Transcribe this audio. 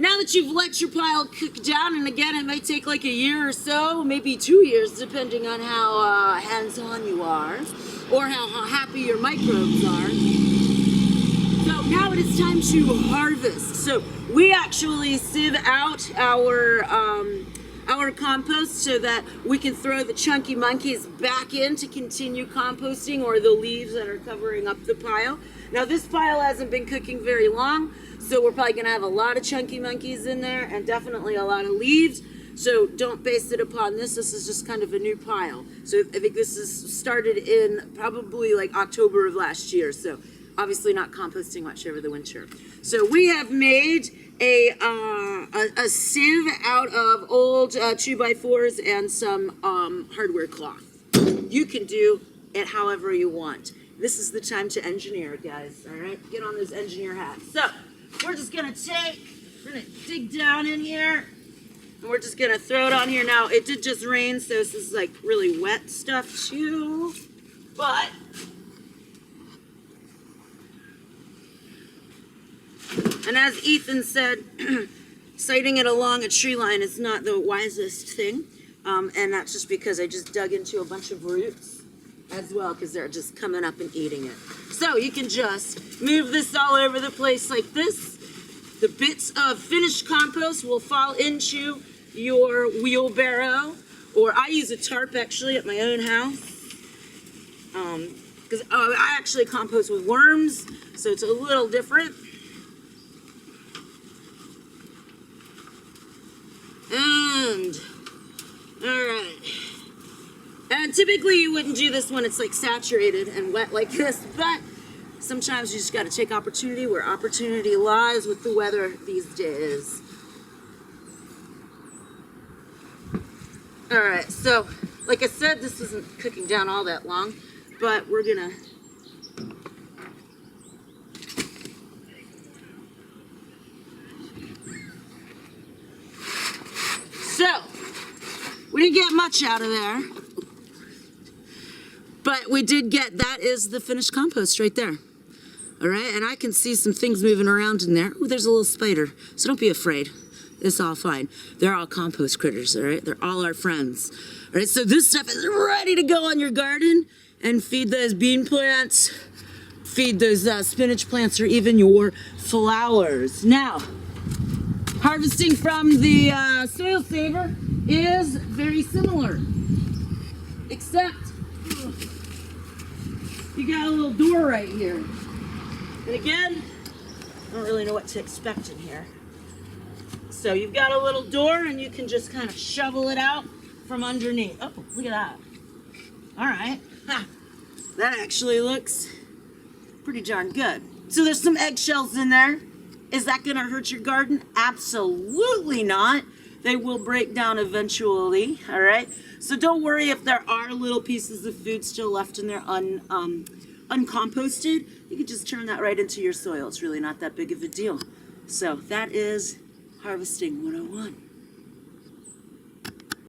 now that you've let your pile cook down, and again, it might take like a year or so, maybe 2 years, depending on how hands-on you are, or how happy your microbes are. So now it is time to harvest. So we actually sieve out our compost so that we can throw the chunky monkeys back in to continue composting, or the leaves that are covering up the pile. Now this pile hasn't been cooking very long, so we're probably gonna have a lot of chunky monkeys in there and definitely a lot of leaves. So don't base it upon this. This is just kind of a new pile. So I think this is started in probably like October of last year. So obviously not composting much over the winter. So we have made a sieve out of old 2x4s and some hardware cloth. You can do it however you want. This is the time to engineer, guys, all right? Get on those engineer hats. So we're just gonna dig down in here, and we're just gonna throw it on here. Now, it did just rain, so this is like really wet stuff too, but and as Ethan said, siting it along a tree line is not the wisest thing, and that's just because I just dug into a bunch of roots as well, because they're just coming up and eating it. So you can just move this all over the place like this. The bits of finished compost will fall into your wheelbarrow, or I use a tarp actually at my own house, because I actually compost with worms, so it's a little different. And all right. And typically you wouldn't do this when it's like saturated and wet like this, but sometimes you just got to take opportunity where opportunity lies with the weather these days. All right, so like I said, this isn't cooking down all that long, but we're gonna we didn't get much out of there. But we did get, that is the finished compost right there. All right, and I can see some things moving around in there. Ooh, there's a little spider, so don't be afraid. It's all fine. They're all compost critters, all right? They're all our friends. All right, so this stuff is ready to go on your garden and feed those bean plants, feed those spinach plants, or even your flowers. Now, harvesting from the soil saver is very similar, except you got a little door right here. And again, I don't really know what to expect in here. So you've got a little door and you can just kind of shovel it out from underneath. Oh, look at that. All right. Ha. That actually looks pretty darn good. So there's some eggshells in there. Is that gonna hurt your garden? Absolutely not. They will break down eventually, all right? So don't worry if there are little pieces of food still left in there uncomposted. You can just turn that right into your soil. It's really not that big of a deal. So that is Harvesting 101.